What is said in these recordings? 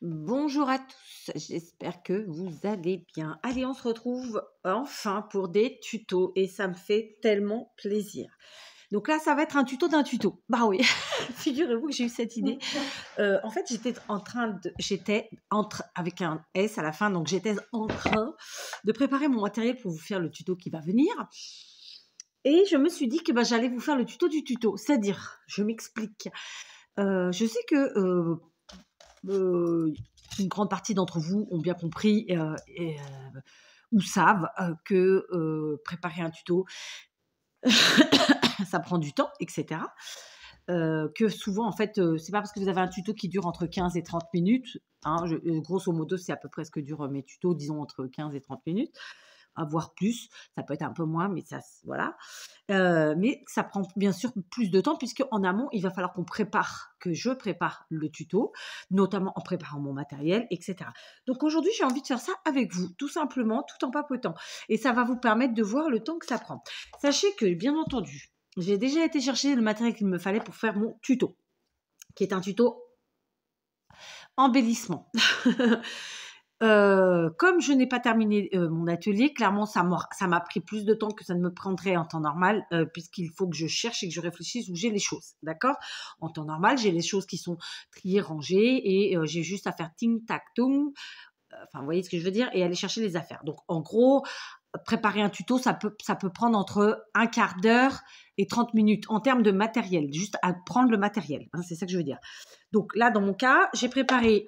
Bonjour à tous, j'espère que vous allez bien. Allez, on se retrouve enfin pour des tutos et ça me fait tellement plaisir. Donc là, ça va être un tuto d'un tuto. Bah oui, figurez-vous que j'ai eu cette idée. En fait, avec un S à la fin, donc j'étais en train de préparer mon matériel pour vous faire le tuto qui va venir. Et je me suis dit que j'allais vous faire le tuto du tuto, c'est-à-dire, je m'explique. Je sais que euh, une grande partie d'entre vous ont bien compris ou savent que préparer un tuto, ça prend du temps, etc. Que souvent, en fait, c'est pas parce que vous avez un tuto qui dure entre 15 et 30 minutes, hein, grosso modo, c'est à peu près ce que durent mes tutos, disons entre 15 et 30 minutes, à voire plus, ça peut être un peu moins, mais ça, voilà. Mais ça prend bien sûr plus de temps puisqu'en amont, il va falloir que je prépare le tuto, notamment en préparant mon matériel, etc. Donc aujourd'hui, j'ai envie de faire ça avec vous, tout simplement, tout en papotant. Et ça va vous permettre de voir le temps que ça prend. Sachez que, bien entendu, j'ai déjà été chercher le matériel qu'il me fallait pour faire mon tuto, qui est un tuto embellissement. Comme je n'ai pas terminé mon atelier, clairement, ça m'a pris plus de temps que ça ne me prendrait en temps normal, puisqu'il faut que je cherche et que je réfléchisse où j'ai les choses, d'accord? En temps normal, j'ai les choses qui sont triées, rangées, et j'ai juste à faire ting, tac, toum, enfin, vous voyez ce que je veux dire, et aller chercher les affaires. Donc, en gros, préparer un tuto, ça peut prendre entre un quart d'heure et 30 minutes en termes de matériel, juste à prendre le matériel, hein, c'est ça que je veux dire. Donc là, dans mon cas, j'ai préparé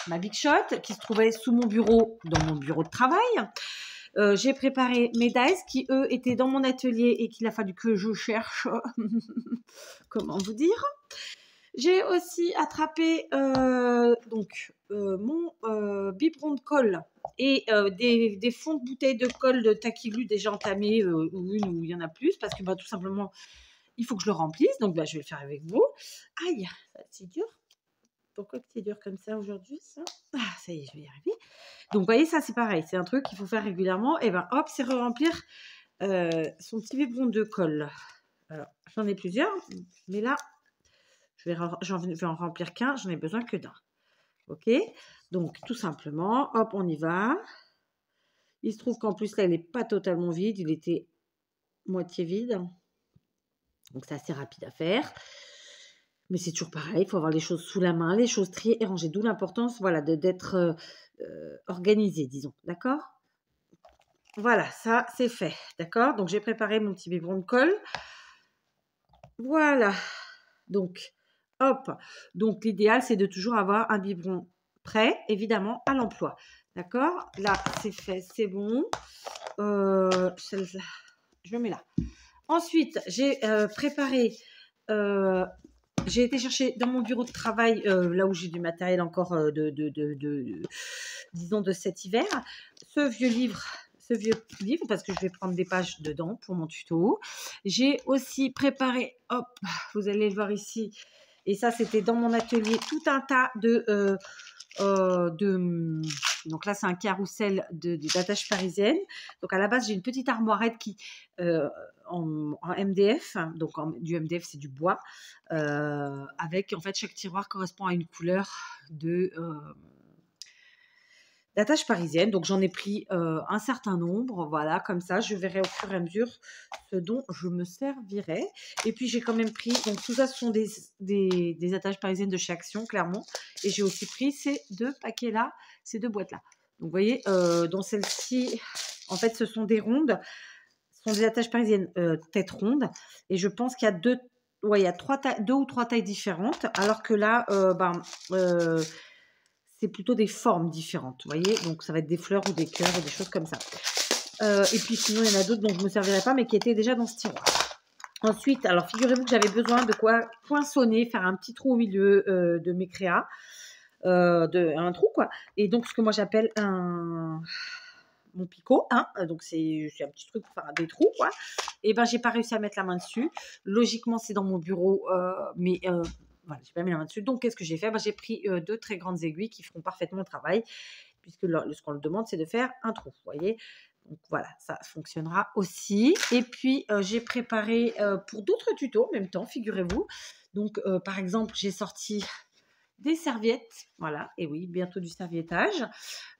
ma Big Shot qui se trouvait sous mon bureau, dans mon bureau de travail. J'ai préparé mes dice qui, eux, étaient dans mon atelier et qu'il a fallu que je cherche. Comment vous dire? J'ai aussi attrapé mon biberon de colle et des fonds de bouteilles de colle de Taquilu déjà entamés, ou une où il y en a plus, parce que tout simplement, il faut que je le remplisse. Donc, je vais le faire avec vous. Aïe, c'est dur. Pourquoi que c'est dur comme ça aujourd'hui, ça? Ah, ça y est, je vais y arriver. Donc, vous voyez, ça, c'est pareil. C'est un truc qu'il faut faire régulièrement. Et hop, c'est remplir son petit biberon de colle. Alors, j'en ai plusieurs, mais là, je vais en remplir qu'un. J'en ai besoin que d'un. OK? Donc, tout simplement, hop, on y va. Il se trouve qu'en plus, là, il n'est pas totalement vide. Il était moitié vide. Donc, c'est assez rapide à faire. Mais c'est toujours pareil, il faut avoir les choses sous la main, les choses triées et rangées. D'où l'importance, voilà, d'être organisé, disons. D'accord? Voilà, ça, c'est fait. D'accord? Donc, j'ai préparé mon petit biberon de colle. Voilà. Donc, hop. Donc, l'idéal, c'est de toujours avoir un biberon prêt, évidemment, à l'emploi. D'accord? Là, c'est fait, c'est bon. Je le mets là. Ensuite, j'ai préparé... j'ai été chercher dans mon bureau de travail, là où j'ai du matériel encore disons, de cet hiver, ce vieux livre, parce que je vais prendre des pages dedans pour mon tuto. J'ai aussi préparé, hop, vous allez le voir ici, et ça c'était dans mon atelier, tout un tas donc là c'est un carrousel d'attache parisienne. Donc à la base j'ai une petite armoirette qui en MDF, donc du MDF c'est du bois, avec en fait chaque tiroir correspond à une couleur d'attache parisienne. Donc j'en ai pris un certain nombre, voilà, comme ça je verrai au fur et à mesure ce dont je me servirai. Et puis j'ai quand même pris, donc tout ça ce sont des attaches parisiennes de chez Action, clairement, et j'ai aussi pris ces deux paquets là, ces deux boîtes là. Donc vous voyez, dans celle-ci en fait ce sont des rondes, ce sont des attaches parisiennes tête ronde, et je pense qu'il y a deux ou trois tailles différentes, alors que là c'est plutôt des formes différentes, vous voyez, donc ça va être des fleurs ou des cœurs ou des choses comme ça. Et puis sinon, il y en a d'autres dont je ne me servirai pas, mais qui étaient déjà dans ce tiroir. Ensuite, alors figurez-vous que j'avais besoin de quoi poinçonner, faire un petit trou au milieu de mes créas, un trou quoi. Et donc ce que moi j'appelle mon picot, hein, donc c'est un petit truc pour faire des trous quoi. Et j'ai pas réussi à mettre la main dessus. Logiquement, c'est dans mon bureau, mais voilà, j'ai pas mis la main dessus. Donc, qu'est-ce que j'ai fait? J'ai pris deux très grandes aiguilles qui feront parfaitement le travail, puisque ce qu'on le demande, c'est de faire un trou. Vous voyez? Donc, voilà, ça fonctionnera aussi. Et puis, j'ai préparé pour d'autres tutos en même temps, figurez-vous. Donc, par exemple, j'ai sorti des serviettes, voilà, et oui, bientôt du serviettage.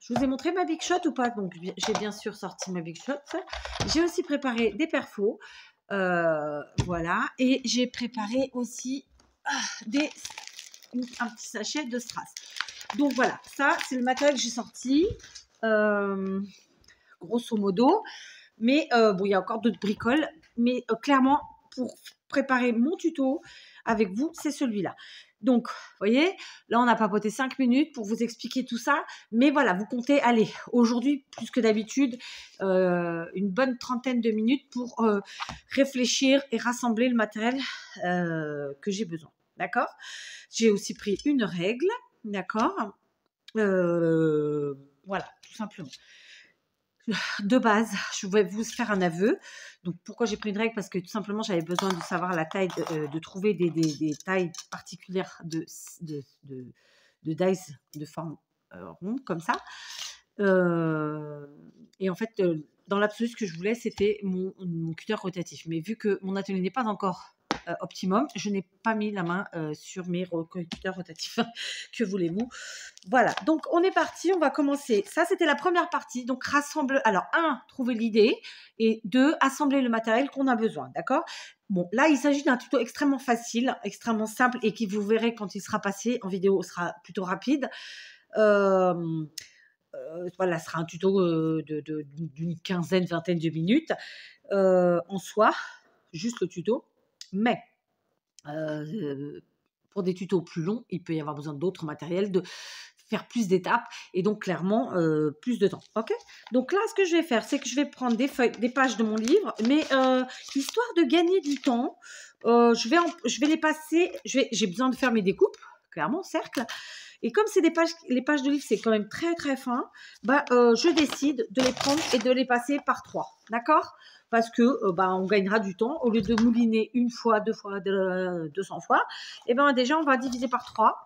Je vous ai montré ma Big Shot ou pas? Donc, j'ai bien sûr sorti ma Big Shot. J'ai aussi préparé des perfos, voilà, et j'ai préparé aussi un petit sachet de strass. Donc, voilà, ça, c'est le matériel que j'ai sorti, grosso modo. Mais bon, il y a encore d'autres bricoles, mais clairement, pour préparer mon tuto avec vous, c'est celui-là. Donc, vous voyez, là, on a papoté 5 minutes pour vous expliquer tout ça. Mais voilà, vous comptez, allez, aujourd'hui, plus que d'habitude, une bonne trentaine de minutes pour réfléchir et rassembler le matériel que j'ai besoin. D'accord? J'ai aussi pris une règle. D'accord? Voilà, tout simplement. De base, je vais vous faire un aveu. Donc, pourquoi j'ai pris une règle? Parce que tout simplement, j'avais besoin de savoir la taille, de trouver des tailles particulières de dies de forme ronde, comme ça. Et en fait, dans l'absolu, ce que je voulais, c'était mon cutter rotatif. Mais vu que mon atelier n'est pas encore optimum, je n'ai pas mis la main sur mes cutters rotatifs. Que voulez-vous? Voilà, donc on est parti, on va commencer. Ça, c'était la première partie. Donc, alors, 1, trouver l'idée, et 2, assembler le matériel qu'on a besoin, d'accord? Bon, là, il s'agit d'un tuto extrêmement facile, extrêmement simple, et qui, vous verrez, quand il sera passé en vidéo, sera plutôt rapide. Voilà, ce sera un tuto d'une quinzaine, vingtaine de minutes en soi, juste le tuto. Mais pour des tutos plus longs, il peut y avoir besoin d'autres matériels, de faire plus d'étapes et donc clairement plus de temps. Ok? Donc là, ce que je vais faire, c'est que je vais prendre des feuilles, des pages de mon livre, mais histoire de gagner du temps, je vais les passer. J'ai besoin de faire mes découpes, clairement, cercle. Et comme c'est les pages de livre, c'est quand même très très fin, je décide de les prendre et de les passer par 3. D'accord? Parce que on gagnera du temps. Au lieu de mouliner une fois, 2 fois, 200 fois, et déjà on va diviser par 3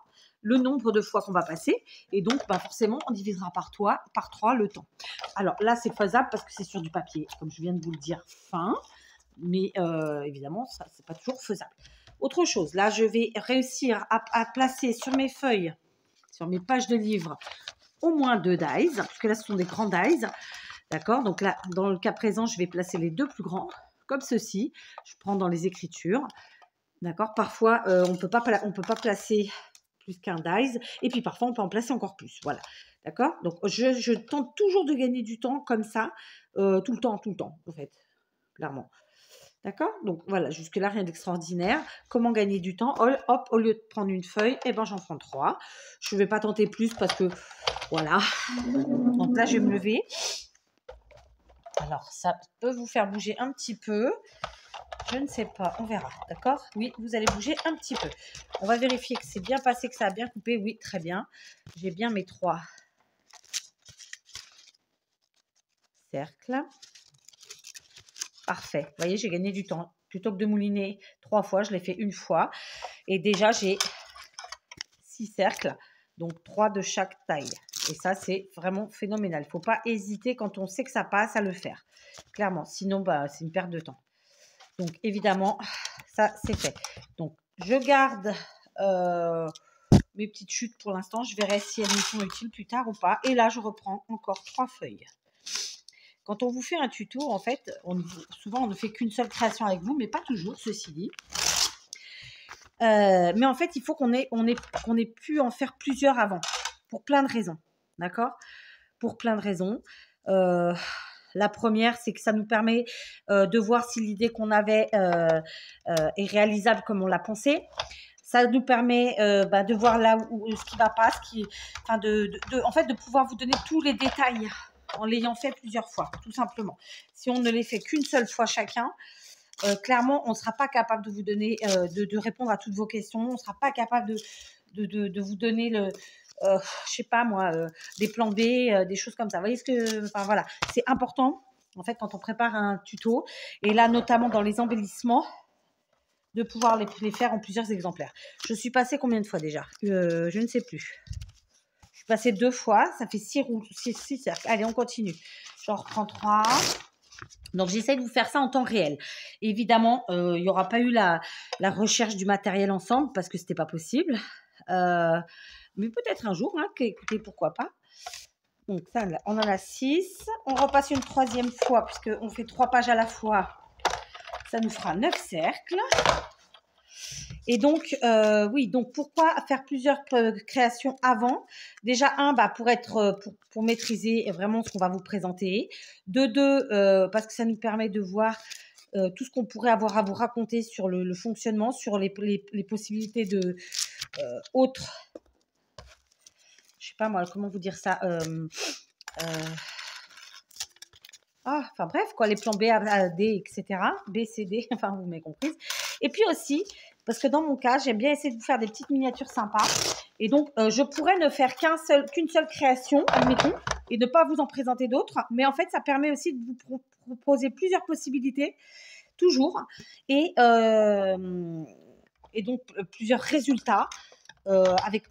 le nombre de fois qu'on va passer. Et donc forcément, on divisera par 3 le temps. Alors là, c'est faisable parce que c'est sur du papier, comme je viens de vous le dire, fin. Mais évidemment, ça, c'est pas toujours faisable. Autre chose, là, je vais réussir à placer sur mes feuilles, sur mes pages de livres, au moins 2 dies, parce que là, ce sont des grands dies. D'accord? Donc là, dans le cas présent, je vais placer les 2 plus grands, comme ceci. Je prends dans les écritures. D'accord? Parfois, on ne peut pas placer plus qu'un dies. Et puis, parfois, on peut en placer encore plus. Voilà. D'accord? Donc, je tente toujours de gagner du temps comme ça, tout le temps, en fait. Clairement. D'accord? Donc, voilà, jusque-là, rien d'extraordinaire. Comment gagner du temps? Hop, au lieu de prendre une feuille, j'en prends 3. Je ne vais pas tenter plus parce que, voilà. Donc là, je vais me lever. Alors, ça peut vous faire bouger un petit peu. Je ne sais pas, on verra. D'accord? Oui, vous allez bouger un petit peu. On va vérifier que c'est bien passé, que ça a bien coupé. Oui, très bien. J'ai bien mes 3 cercles. Parfait. Vous voyez, j'ai gagné du temps. Plutôt que de mouliner 3 fois, je l'ai fait une fois. Et déjà, j'ai 6 cercles. Donc, 3 de chaque taille. Et ça, c'est vraiment phénoménal. Il ne faut pas hésiter quand on sait que ça passe à le faire. Clairement. Sinon, c'est une perte de temps. Donc, évidemment, ça, c'est fait. Donc, je garde mes petites chutes pour l'instant. Je verrai si elles me sont utiles plus tard ou pas. Et là, je reprends encore 3 feuilles. Quand on vous fait un tuto, en fait, souvent, on ne fait qu'une seule création avec vous, mais pas toujours, ceci dit. Mais en fait, il faut qu'on ait pu en faire plusieurs avant, pour plein de raisons. D'accord? Pour plein de raisons. La première, c'est que ça nous permet de voir si l'idée qu'on avait est réalisable comme on l'a pensé. Ça nous permet de voir là où ce qui ne va pas, en fait, de pouvoir vous donner tous les détails en l'ayant fait plusieurs fois, tout simplement. Si on ne les fait qu'une seule fois chacun, clairement, on ne sera pas capable de vous donner, de répondre à toutes vos questions. On ne sera pas capable de vous donner je sais pas moi, des plans B, des choses comme ça. Vous voyez voilà, c'est important en fait quand on prépare un tuto et là notamment dans les embellissements de pouvoir les faire en plusieurs exemplaires. Je suis passée combien de fois déjà? Je ne sais plus. Je suis passée 2 fois, ça fait 6 cercles. Allez, on continue. J'en reprends 3. Donc, j'essaie de vous faire ça en temps réel. Évidemment, il n'y aura pas eu la recherche du matériel ensemble parce que ce n'était pas possible. Mais peut-être un jour, hein, écoutez, pourquoi pas. Donc ça, on en a 6. On repasse une troisième fois, puisqu'on fait 3 pages à la fois. Ça nous fera 9 cercles. Et donc, oui, donc pourquoi faire plusieurs créations avant? Déjà, pour maîtriser vraiment ce qu'on va vous présenter. De deux, parce que ça nous permet de voir tout ce qu'on pourrait avoir à vous raconter sur le fonctionnement, sur les possibilités de autres. Je sais pas moi, comment vous dire ça. Enfin bref, quoi, les plans B, A, D, etc. B, C, D, enfin vous m'avez comprise. Et puis aussi, parce que dans mon cas, j'aime bien essayer de vous faire des petites miniatures sympas. Et donc, je pourrais ne faire qu'une seule création, admettons, et ne pas vous en présenter d'autres. Mais en fait, ça permet aussi de vous proposer plusieurs possibilités, toujours. Et donc, plusieurs résultats, avec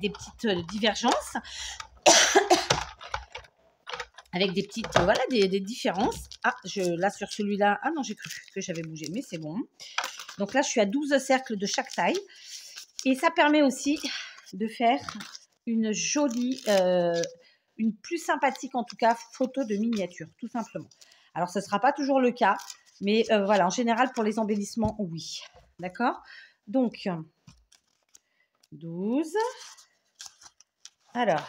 des petites divergences. Avec des petites, des différences. Ah, là, sur celui-là, ah non, j'ai cru que j'avais bougé, mais c'est bon. Donc là, je suis à 12 cercles de chaque taille. Et ça permet aussi de faire une jolie, une plus sympathique, en tout cas, photo de miniature, tout simplement. Alors, ce ne sera pas toujours le cas, mais voilà, en général, pour les embellissements, oui. D'accord? Donc, 12. Alors,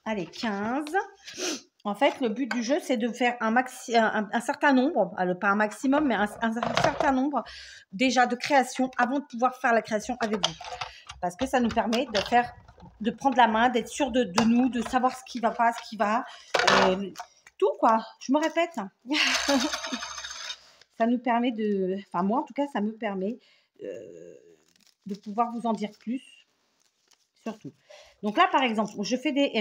allez, 15. En fait, le but du jeu, c'est de faire un certain nombre, pas un maximum, mais un certain nombre déjà de créations avant de pouvoir faire la création avec vous. Parce que ça nous permet de prendre la main, d'être sûr de nous, de savoir ce qui va pas, ce qui va. Tout, quoi. Je me répète. Ça nous permet enfin moi, en tout cas, ça me permet de pouvoir vous en dire plus. Surtout. Donc là, par exemple, je fais mes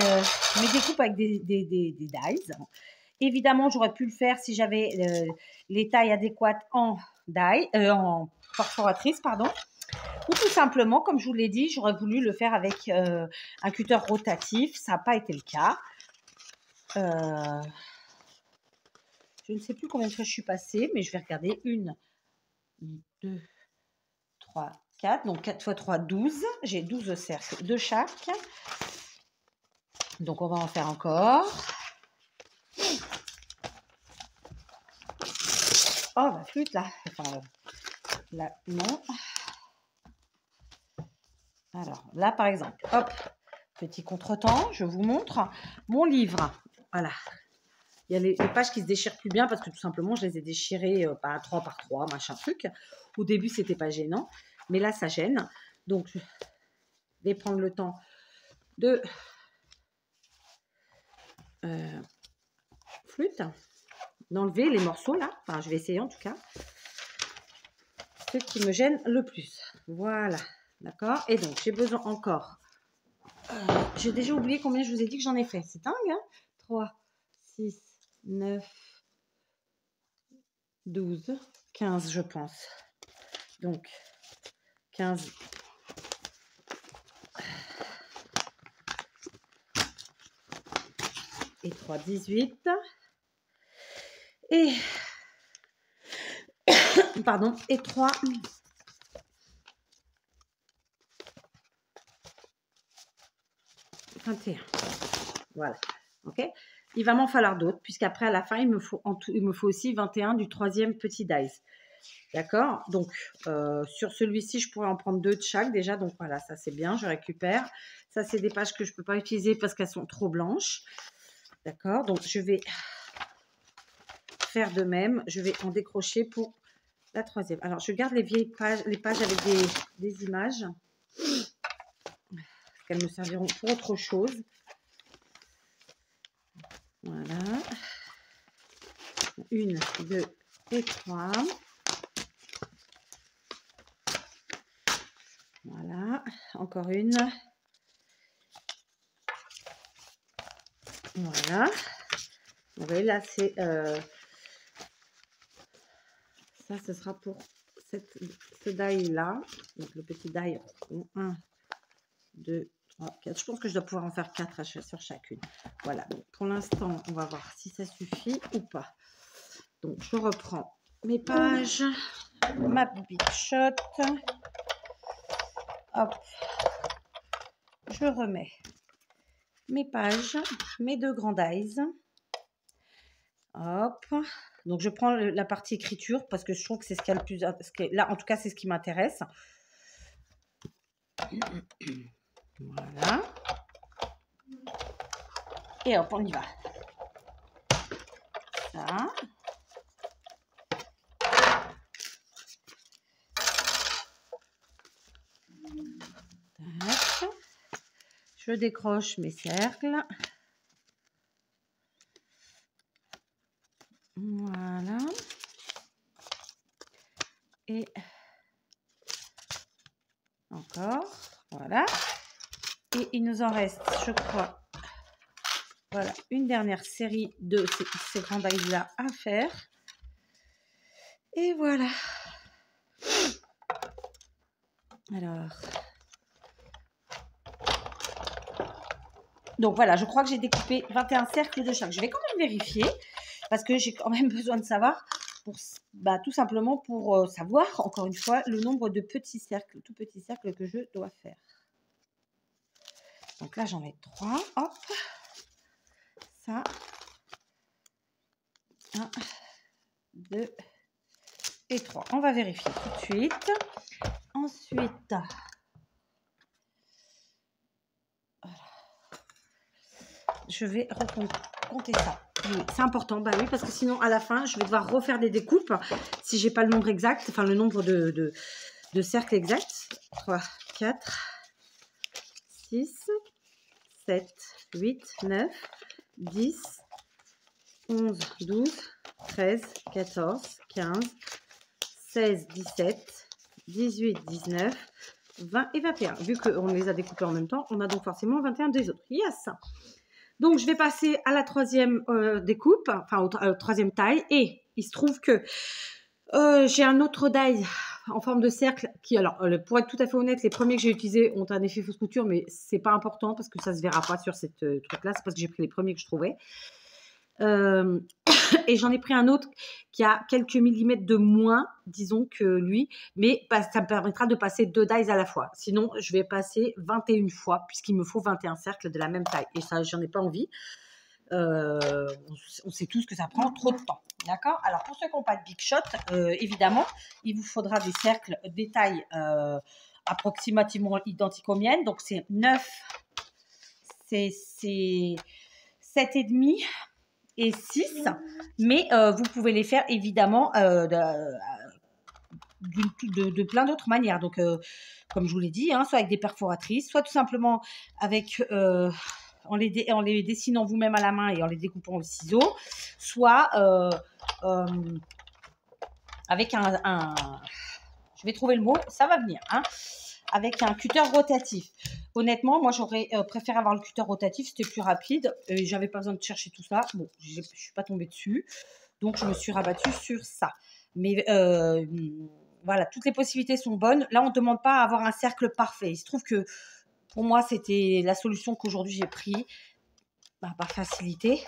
découpes avec des dies. Évidemment, j'aurais pu le faire si j'avais les tailles adéquates en perforatrice, pardon. Ou tout simplement, comme je vous l'ai dit, j'aurais voulu le faire avec un cutter rotatif. Ça n'a pas été le cas. Je ne sais plus combien de fois je suis passée, mais je vais regarder. 1, 2, 3, 4. Donc 4 x 3, 12. J'ai 12 cercles de chaque. Donc, on va en faire encore. Oh, la flûte, là. Enfin, là, non. Alors, là, par exemple, hop, petit contretemps, je vous montre mon livre. Voilà. Il y a les pages qui se déchirent plus bien parce que tout simplement, je les ai déchirées par 3 par 3, machin truc. Au début, c'était pas gênant, mais là, ça gêne. Donc, je vais prendre le temps de flûte, d'enlever les morceaux là. Enfin, je vais essayer en tout cas. Ce qui me gêne le plus. Voilà, d'accord. Et donc, j'ai besoin encore. J'ai déjà oublié combien je vous ai dit que j'en ai fait. C'est dingue, hein. 3, 6, 9, 12, 15, je pense. Donc, 15. Et 3, 18. Et... Pardon. Et 3... 21. Voilà. Ok. Il va m'en falloir d'autres, puisqu'après, à la fin, il me faut aussi 21 du troisième petit dice. D'accord. Donc, sur celui-ci, je pourrais en prendre 2 de chaque déjà. Donc, voilà, ça, c'est bien. Je récupère. Ça, c'est des pages que je ne peux pas utiliser parce qu'elles sont trop blanches. D'accord. Donc, je vais faire de même. Je vais en décrocher pour la troisième. Alors, je garde les vieilles pages, les pages avec des images. Parce qu'elles me serviront pour autre chose. Voilà. 1, 2 et 3. Voilà. Encore une. Voilà. Vous voyez, là, c'est... ça, ce sera pour ce die-là. Donc, le petit die. 1, 2, 3, 4. Je pense que je dois pouvoir en faire 4 sur chacune. Voilà. Donc, pour l'instant, on va voir si ça suffit ou pas. Donc, je reprends mes pages. Ma Big Shot. Hop, je remets mes pages, mes 2 grands dies. Hop, donc je prends la partie écriture parce que je trouve que c'est ce qu'il y a le plus... Là, en tout cas, c'est ce qui m'intéresse. Voilà. Et hop, on y va. Ça. Tac. Je décroche mes cercles. Voilà. Et encore. Voilà. Et il nous en reste, je crois, voilà, une dernière série de ces grands dies-là à faire. Et voilà. Alors. Donc voilà, je crois que j'ai découpé 21 cercles de chaque. Je vais quand même vérifier parce que j'ai quand même besoin de savoir, pour, tout simplement pour savoir, encore une fois, le nombre de petits cercles, tout petits cercles que je dois faire. Donc là, j'en ai 3. Hop. Ça. 1, 2 et 3. On va vérifier tout de suite. Ensuite, voilà. Je vais compter ça. Oui, c'est important, bah oui, parce que sinon à la fin, je vais devoir refaire des découpes si j'ai pas le nombre exact, enfin le nombre de cercles exacts. 3, 4, 6, 7, 8, 9, 10, 11, 12, 13, 14, 15, 16, 17, 18, 19, 20 et 21. Vu qu'on les a découpés en même temps, on a donc forcément 21 des autres. Yes! Donc, je vais passer à la troisième découpe, enfin, au troisième taille. Et il se trouve que j'ai un autre die en forme de cercle qui, alors, pour être tout à fait honnête, les premiers que j'ai utilisés ont un effet fausse couture, mais c'est pas important parce que ça se verra pas sur cette truc-là. C'est parce que j'ai pris les premiers que je trouvais. Et j'en ai pris un autre qui a quelques millimètres de moins, disons, que lui, mais ça me permettra de passer 2 dies à la fois. Sinon, je vais passer 21 fois, puisqu'il me faut 21 cercles de la même taille. Et ça, j'en ai pas envie. On sait tous que ça prend trop de temps. D'accord? Alors, pour ceux qui n'ont pas de Big Shot, évidemment, il vous faudra des cercles, des tailles approximativement identiques aux miennes. Donc, c'est 9, c'est 7,5 et 6, mais vous pouvez les faire évidemment de plein d'autres manières. Donc, comme je vous l'ai dit, hein, soit avec des perforatrices, soit tout simplement avec en les dessinant vous-même à la main et en les découpant au ciseau, soit avec je vais trouver le mot, ça va venir, hein, avec un cutter rotatif. Honnêtement, moi, j'aurais préféré avoir le cutter rotatif, c'était plus rapide. J'avais pas besoin de chercher tout ça. Bon, je suis pas tombée dessus. Donc, je me suis rabattue sur ça. Mais voilà, toutes les possibilités sont bonnes. Là, on ne demande pas à avoir un cercle parfait. Il se trouve que, pour moi, c'était la solution qu'aujourd'hui j'ai pris par facilité.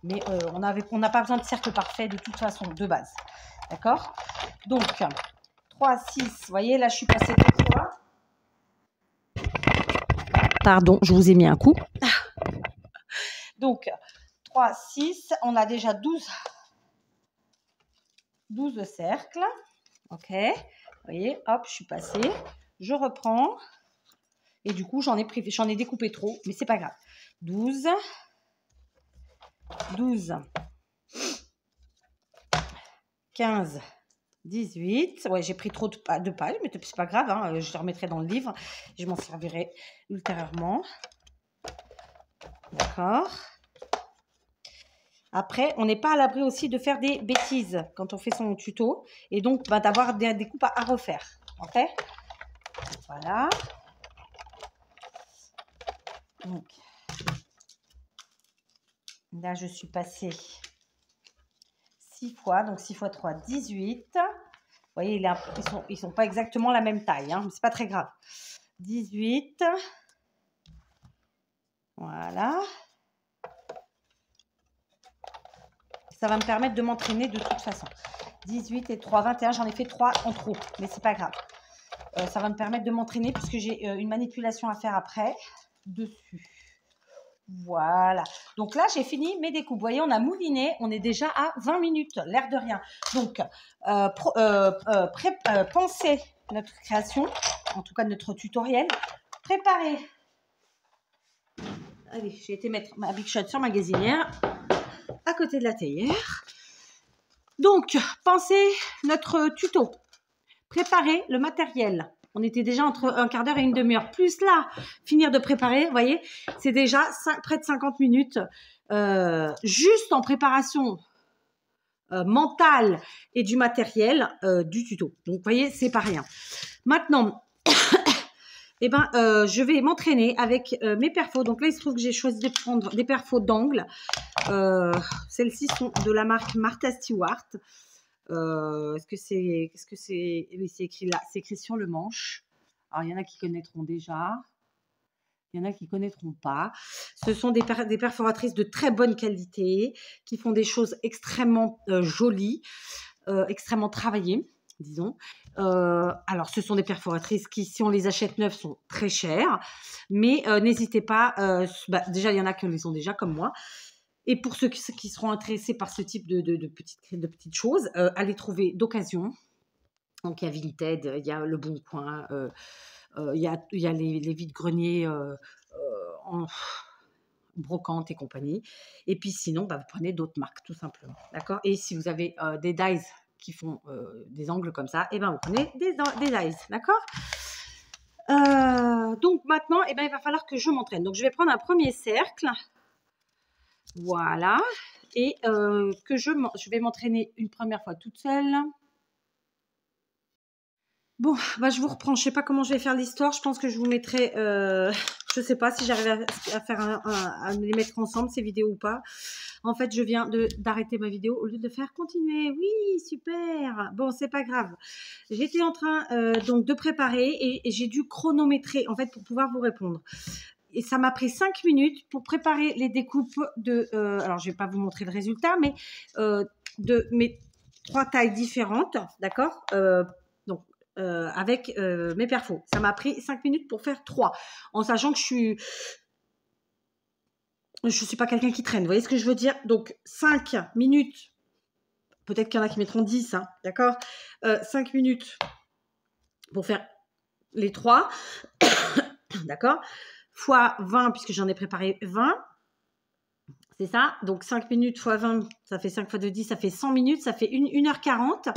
Mais on n'a pas besoin de cercle parfait de toute façon, de base. D'accord? Donc, 3, 6, vous voyez, là, je suis passée 2 fois. Pardon, je vous ai mis un coup. Donc, 3, 6, on a déjà 12 cercles. OK. Vous voyez, hop, je suis passée. Je reprends. Et du coup, j'en ai découpé trop, mais c'est pas grave. 12, 15, 18. Ouais, j'ai pris trop de pages, mais c'est pas grave. Hein, je les remettrai dans le livre. Je m'en servirai ultérieurement. D'accord. Après, on n'est pas à l'abri aussi de faire des bêtises quand on fait son tuto. Et donc, d'avoir des découpes à refaire. OK? Voilà. Donc, là, je suis passée 6 fois. Donc, 6 fois 3, 18. Vous voyez, ils sont pas exactement la même taille. Hein, mais c'est pas très grave. 18. Voilà. Ça va me permettre de m'entraîner de toute façon. 18 et 3, 21. J'en ai fait 3 en trop, mais c'est pas grave. Ça va me permettre de m'entraîner puisque j'ai une manipulation à faire après dessus. Voilà. Donc là, j'ai fini mes découpes. Vous voyez, on a mouliné. On est déjà à 20 minutes, l'air de rien. Donc, pensez notre création, en tout cas notre tutoriel. Préparez. Allez, j'ai été mettre ma Big Shot sur ma gazinière à côté de la théière. Donc, pensez notre tuto. Préparez le matériel. On était déjà entre un quart d'heure et une demi-heure. Plus là, finir de préparer, vous voyez, c'est déjà près de 50 minutes juste en préparation mentale et du matériel du tuto. Donc, vous voyez, c'est pas rien. Maintenant, eh ben, je vais m'entraîner avec mes perfos. Donc là, il se trouve que j'ai choisi de prendre des perfos d'angle. Celles-ci sont de la marque Martha Stewart. Est-ce que c'est oui, c'est écrit là, c'est écrit sur le manche. Alors il y en a qui connaîtront déjà, il y en a qui connaîtront pas. Ce sont des perforatrices de très bonne qualité qui font des choses extrêmement jolies, extrêmement travaillées, disons. Alors ce sont des perforatrices qui, si on les achète neuves, sont très chères, mais n'hésitez pas. Déjà il y en a qui les ont déjà comme moi. Et pour ceux qui seront intéressés par ce type de petites choses, à les trouver d'occasion. Donc, il y a Vinted, il y a Le Bon Coin, il y a les vides-greniers en brocante et compagnie. Et puis, sinon, vous prenez d'autres marques, tout simplement. D'accord? Et si vous avez des dies qui font des angles comme ça, et vous prenez des dies. D'accord? Donc, maintenant, il va falloir que je m'entraîne. Donc, je vais prendre un premier cercle. Voilà, et que je vais m'entraîner une première fois toute seule. Bon, je vous reprends. Je ne sais pas comment je vais faire l'histoire. Je pense que je vous mettrai, je ne sais pas si j'arrive à faire à les mettre ensemble, ces vidéos ou pas. En fait, je viens d'arrêter ma vidéo au lieu de faire continuer. Oui, super. Bon, c'est pas grave. J'étais en train donc de préparer et j'ai dû chronométrer en fait pour pouvoir vous répondre. Et ça m'a pris 5 minutes pour préparer les découpes alors je ne vais pas vous montrer le résultat, mais de mes 3 tailles différentes, d'accord, avec mes perfos. Ça m'a pris 5 minutes pour faire 3, en sachant que je suis pas quelqu'un qui traîne, vous voyez ce que je veux dire? Donc 5 minutes, peut-être qu'il y en a qui mettront 10, hein, d'accord, 5 minutes pour faire les 3, d'accord, fois 20, puisque j'en ai préparé 20, c'est ça, donc 5 minutes fois 20, ça fait 5 fois 2, 10, ça fait 100 minutes, ça fait 1h40,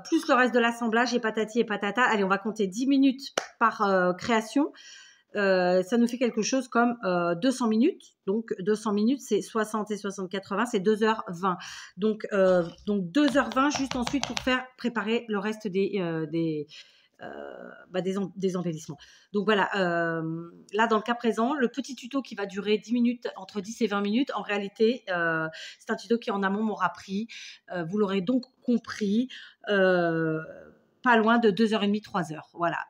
plus le reste de l'assemblage et patati et patata. Allez, on va compter 10 minutes par création, ça nous fait quelque chose comme 200 minutes, donc 200 minutes, c'est 60 et 60, 80, c'est 2h20, donc 2h20 juste ensuite pour préparer le reste des embellissements. Donc voilà, là dans le cas présent, le petit tuto qui va durer 10 minutes, entre 10 et 20 minutes, en réalité, c'est un tuto qui en amont m'aura pris, vous l'aurez donc compris, pas loin de 2h30, 3h. Voilà,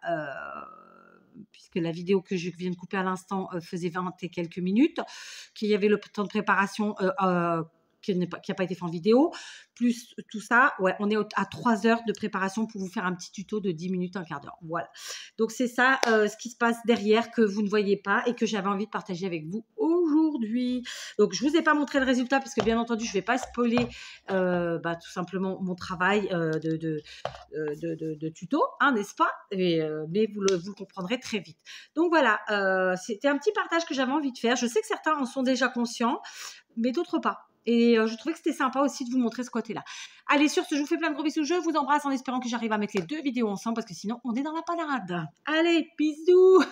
puisque la vidéo que je viens de couper à l'instant faisait 20 et quelques minutes, qu'il y avait le temps de préparation qui n'a pas été fait en vidéo, plus tout ça, ouais, on est à 3 heures de préparation pour vous faire un petit tuto de 10 minutes, un quart d'heure. Voilà. Donc, c'est ça ce qui se passe derrière que vous ne voyez pas et que j'avais envie de partager avec vous aujourd'hui. Donc, je ne vous ai pas montré le résultat parce que, bien entendu, je ne vais pas spoiler tout simplement mon travail de tuto, hein, n'est-ce pas? Mais vous le comprendrez très vite. Donc, voilà, c'était un petit partage que j'avais envie de faire. Je sais que certains en sont déjà conscients, mais d'autres pas. Et je trouvais que c'était sympa aussi de vous montrer ce côté-là. Allez, sur ce, je vous fais plein de gros bisous. Je vous embrasse en espérant que j'arrive à mettre les 2 vidéos ensemble parce que sinon, on est dans la panade. Allez, bisous.